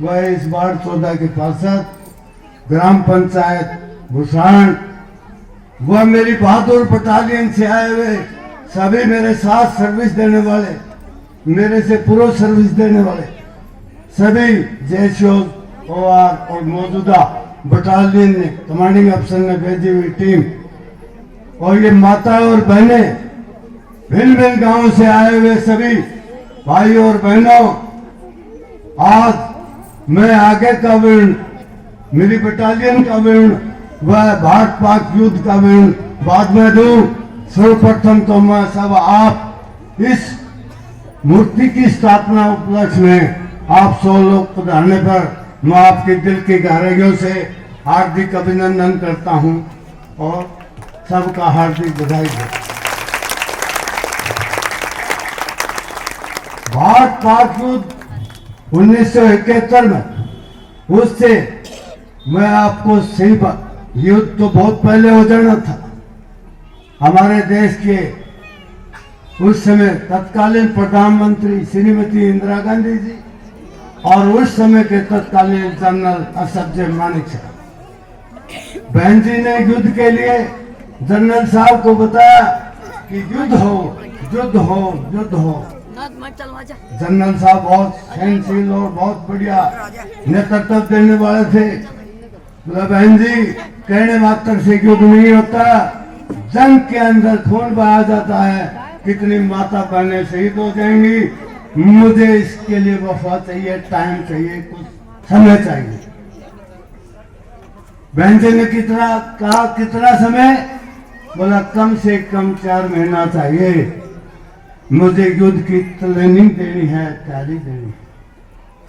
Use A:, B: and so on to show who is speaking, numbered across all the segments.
A: वह इस वार्ड 14 के पार्षद, ग्राम पंचायत भूषण, वह मेरी बहादुर बटालियन से आए हुए सभी मेरे साथ सर्विस देने वाले, मेरे से पूर्व सर्विस देने वाले सभी जेएसओ और मौजूदा बटालियन ने कमांडिंग अफसर ने भेजी हुई टीम और ये माता और बहनें, भिन्न भिन्न गांवों से आए हुए सभी भाई और बहनों, आज मैं आगे का वर्ण, मेरी बटालियन का वर्ण, वह भारत पाक युद्ध का वर्ण बाद में दूं। सर्वप्रथम तो मैं सब आप इस मूर्ति की स्थापना उपलक्ष्य में आप 100 लोग पधारने पर मैं आपके दिल की गहराइयों से हार्दिक अभिनंदन करता हूं और सबका हार्दिक बधाई देता हूं। भारत पाक युद्ध 1971 में, उससे मैं आपको सही बात, युद्ध तो बहुत पहले हो जाना था। हमारे देश के उस समय तत्कालीन प्रधानमंत्री श्रीमती इंदिरा गांधी जी और उस समय के तत्कालीन जनरल असफजय मानिक साहब, बहन जी ने युद्ध के लिए जनरल साहब को बताया कि युद्ध हो, युद्ध हो, युद्ध हो। जनरल साहब बहुत सहनशील और बहुत बढ़िया नेतृत्व देने वाले थे। बोला बहन जी, कहने मात्र से युद्ध नहीं होता, जंग के अंदर खून बहाया जाता है, कितनी माता बहनें शहीद हो जाएंगी, मुझे इसके लिए वफा चाहिए, टाइम चाहिए, कुछ समय चाहिए। बहन जी ने कितना कहा, कितना समय? बोला कम से कम 4 महीना चाहिए, मुझे युद्ध की ट्रेनिंग देनी है, तैयारी देनी है,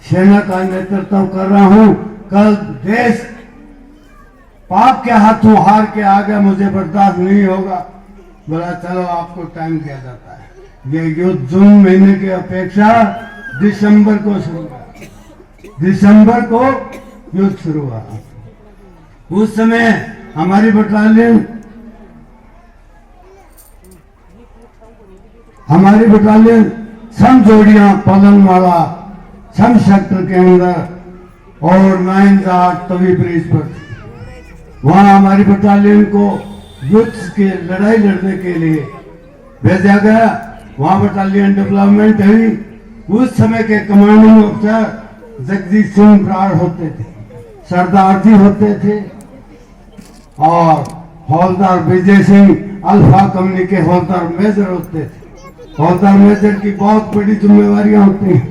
A: सेना का नेतृत्व कर रहा हूं, कल देश पाक के हाथों हार के आगे मुझे बर्दाश्त नहीं होगा। बोला चलो आपको टाइम दिया जाता है। ये युद्ध जून महीने की अपेक्षा दिसंबर को शुरू हुआ, दिसंबर को युद्ध शुरू हुआ। उस समय हमारी बटालियन सम जोड़ियां पलनवाला सम सेक्टर के अंदर और 9 तवी ब्रिज पर थी। वहां हमारी बटालियन को युद्ध की लड़ाई लड़ने के लिए भेजा गया। वहां बटालियन डेवलपमेंट हुई। उस समय के कमांडिंग अफसर जगजीत सिंह ब्राड़ होते थे, सरदार जी होते थे और हौलदार विजय सिंह अल्फा कंपनी के हौलदार मेजर होते थे। हौलदार मेजर की बहुत बड़ी जिम्मेवारियां होती हैं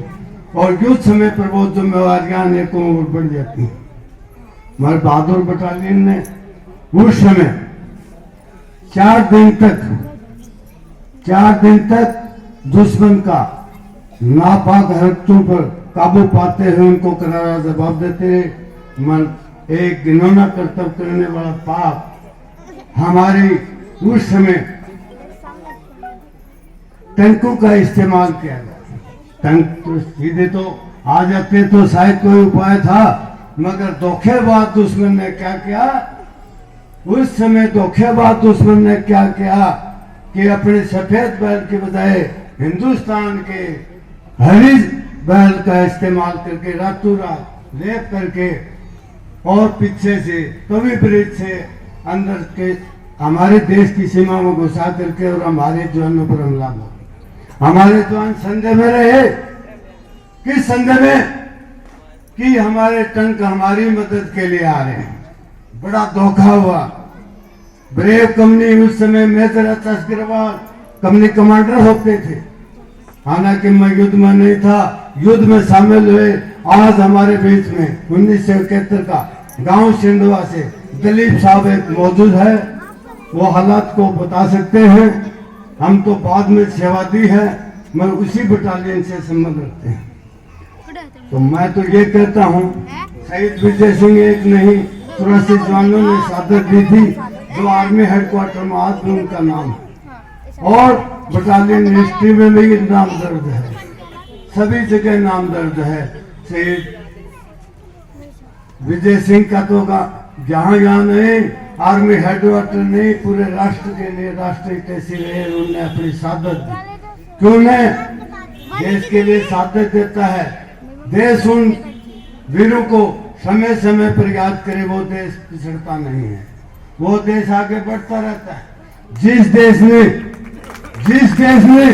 A: और युद्ध समय पर वो जिम्मेवारियां अनेकों और बढ़ जाती हैं। हमारे बहादुर बटालियन ने उस समय 4 दिन तक दुश्मन का नापाक हरकतों पर काबू पाते हुए उनको करारा जवाब देते। एक घिनौना कर्तव्य करने वाला पाप हमारी उस समय टैंकों का इस्तेमाल किया गया। टैंक तो सीधे तो आ जाते तो शायद कोई उपाय था, मगर धोखेबाज दुश्मन ने क्या किया, उस समय धोखेबाज दुश्मन ने क्या किया कि अपने सफेद बैल के बजाय हिंदुस्तान के हरी बैल का इस्तेमाल करके रातों रात लेप करके और पीछे से तवी ब्रिज से अंदर के हमारे देश की सीमा में घुसा करके और हमारे जवानों पर हमला हुआ। हमारे जवान संदेह में रहे, किस संदेह में कि हमारे टंक हमारी मदद के लिए आ रहे हैं। बड़ा धोखा हुआ। ब्रेव कंपनी उस समय major H S. Girwal company commander होते थे। हालांकि मैं युद्ध में नहीं था, युद्ध में शामिल हुए। आज हमारे बीच में 1971 का गांव सिंधवा से दिलीप साहब एक मौजूद है, वो हालात को बता सकते हैं। हम तो बाद में सेवा दी है, मैं उसी बटालियन से संबंध रखते हैं। तो मैं तो ये कहता हूँ, शहीद विजय सिंह एक नहीं 83 जवानों ने शहादत दी थी, जो आर्मी हेडक्वार्टर में आज भी उनका नाम है और बटालियन हिस्ट्री में भी नाम दर्ज है, सभी जगह नाम दर्ज है। शहीद विजय सिंह का तो जहाँ नहीं, आर्मी हेडक्वार्टर नहीं, पूरे राष्ट्र के लिए राष्ट्रीय तहसील उन्होंने अपनी शहादत दी। क्यों ने देश के लिए शहादत देता है, देश उन वीरों को समय समय पर याद करे, वो देश पिछड़ता नहीं है, वो देश आगे बढ़ता रहता है। जिस देश ने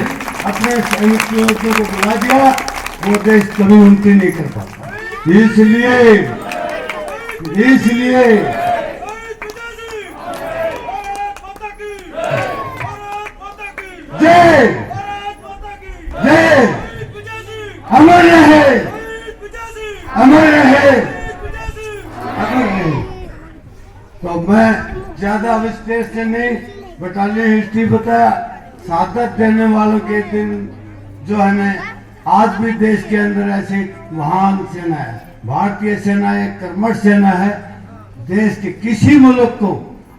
A: अपने सैनिकों को बुला दिया, वो देश कभी उन्नति नहीं कर पाता। इसलिए जय जय अमर रहे, अमर रहे, अमर रहे। तो मैं ज्यादा विस्तार से नहीं, बटालियन हिस्ट्री बताया। शहादत देने वालों के दिन जो है ना, आज भी देश के अंदर ऐसे महान सेना है। भारतीय सेना एक कर्मठ सेना है। देश के किसी मुल्क को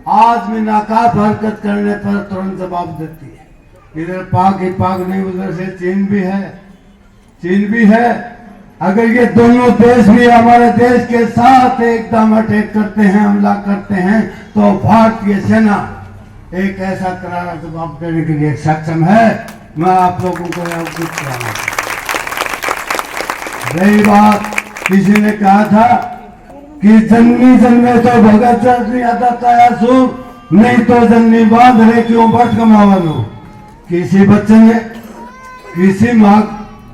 A: आज भी नाकाफ हरकत करने पर तुरंत जवाब देती है। इधर पाक ही पाक नहीं, उधर से चीन भी है। अगर ये दोनों देश भी हमारे देश के साथ एकदम अटैक करते हैं, हमला करते हैं, तो भारतीय सेना एक ऐसा करारा जवाब देने के लिए सक्षम है। मैं आप लोगों को अवगत कराना। रही बात, किसी ने कहा था कि जन्मी जन्मे तो भगत जन्मी आता ताया सूर, नहीं तो जन्मी बांध रहे क्यों बट कमावन हो। किसी बच्चे ने, किसी माँ,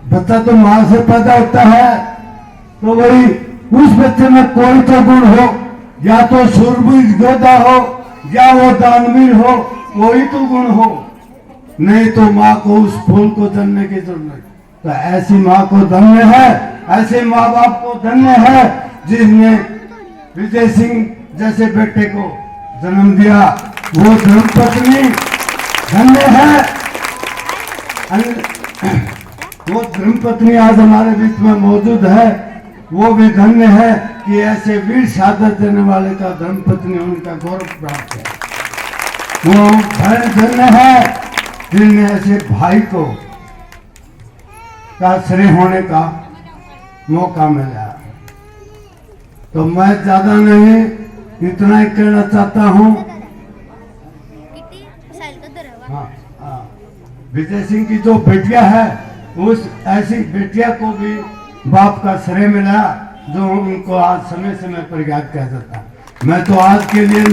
A: बच्चा तो माँ से पैदा होता है, तो वही उस बच्चे में कोई तो गुण हो, या तो शूरवीर योद्धा हो, या वो दानवीर हो, कोई तो गुण हो, नहीं तो माँ को उस फूल को जनने की जरूरत नहीं। तो ऐसी माँ को धन्य है, ऐसे माँ बाप को धन्य है जिसने विजय सिंह जैसे बेटे को जन्म दिया। वो धर्मपत्नी धन्य है, वो धर्मपत्नी आज हमारे बीच में मौजूद है। वो भी धन्य है कि ऐसे वीर शहादत देने वाले का धर्मपत्नी उनका गौरव प्राप्त है। वो धन्य है जिनने ऐसे भाई को का श्रेय होने का मौका मिला। तो मैं ज्यादा नहीं, इतना ही कहना चाहता हूँ। विजय सिंह की जो बेटिया है, उस ऐसी बेटिया को भी बाप का श्रेय मिला, जो उनको आज समय समय पर याद किया जाता। मैं तो आज के लिए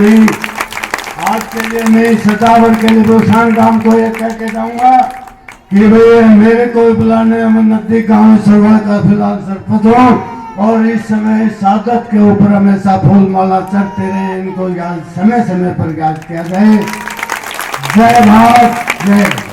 A: नहीं सदावर के लिए रोशान राम को ये कह के जाऊंगा कि भाई मेरे को बुलाने में नजदीक गाँव सरवा का फिलहाल सरपंच हूँ, और इस समय शहादत के ऊपर हमेशा फूल माला चढ़ते रहे, इनको याद समय समय पर याद किया जाए। जय भारत, जय।